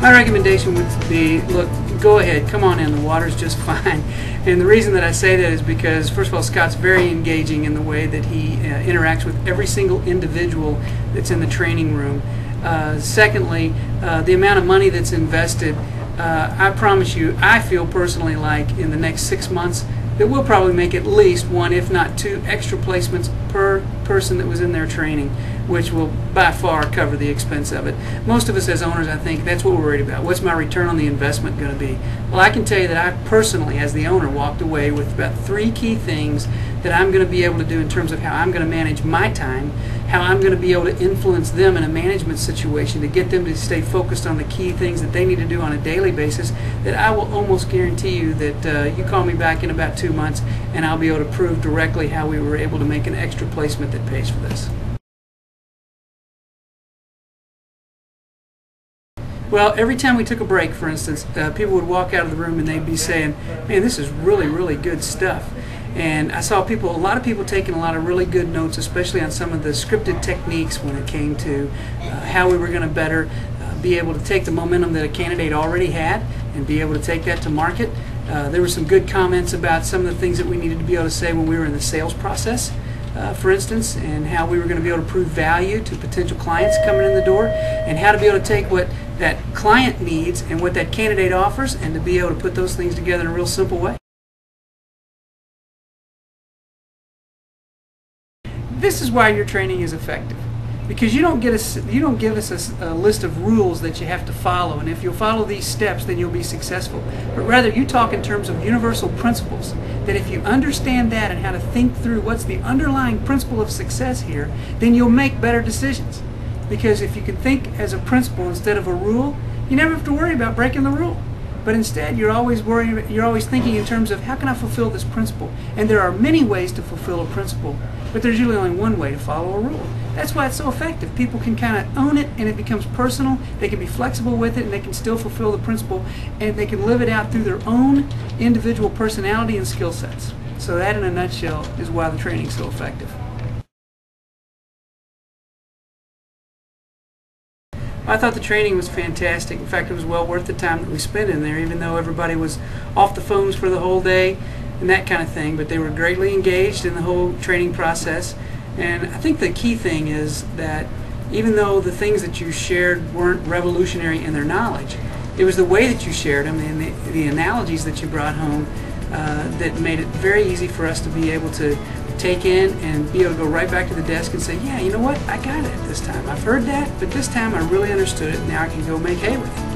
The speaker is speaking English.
My recommendation would be, look, go ahead, come on in, the water's just fine. And the reason that I say that is because, first of all, Scott's very engaging in the way that he interacts with every single individual that's in the training room. Secondly, the amount of money that's invested, I promise you, I feel personally like in the next 6 months that we'll probably make at least 1, if not 2, extra placements per person that was in their training, which will by far cover the expense of it. Most of us as owners, I think, that's what we're worried about. What's my return on the investment going to be? Well, I can tell you that I personally, as the owner, walked away with about 3 key things that I'm going to be able to do in terms of how I'm going to manage my time, how I'm going to be able to influence them in a management situation to get them to stay focused on the key things that they need to do on a daily basis, that I will almost guarantee you that you call me back in about 2 months and I'll be able to prove directly how we were able to make an extra placement that pays for this. Well, every time we took a break, for instance, people would walk out of the room and they'd be saying, man, this is really, really good stuff. And I saw a lot of people taking a lot of really good notes, especially on some of the scripted techniques when it came to how we were going to better be able to take the momentum that a candidate already had and be able to take that to market. There were some good comments about some of the things that we needed to be able to say when we were in the sales process, for instance, and how we were going to be able to prove value to potential clients coming in the door, and how to be able to take what that client needs and what that candidate offers and to be able to put those things together in a real simple way. This is why your training is effective, because you don't give us a list of rules that you have to follow, and if you'll follow these steps then you'll be successful. But rather you talk in terms of universal principles, that if you understand that and how to think through what's the underlying principle of success here, then you'll make better decisions. Because if you can think as a principle instead of a rule, you never have to worry about breaking the rule. But instead, you're always thinking in terms of how can I fulfill this principle? And there are many ways to fulfill a principle, but there's usually only one way to follow a rule. That's why it's so effective. People can kind of own it and it becomes personal. They can be flexible with it and they can still fulfill the principle, and they can live it out through their own individual personality and skill sets. So that in a nutshell is why the training is so effective. I thought the training was fantastic. In fact, it was well worth the time that we spent in there, even though everybody was off the phones for the whole day and that kind of thing. But they were greatly engaged in the whole training process. And I think the key thing is that even though the things that you shared weren't revolutionary in their knowledge, it was the way that you shared them and the analogies that you brought home that made it very easy for us to be able to take in and be able to go right back to the desk and say, yeah, you know what, I got it this time. I've heard that, but this time I really understood it, and now I can go make hay with it.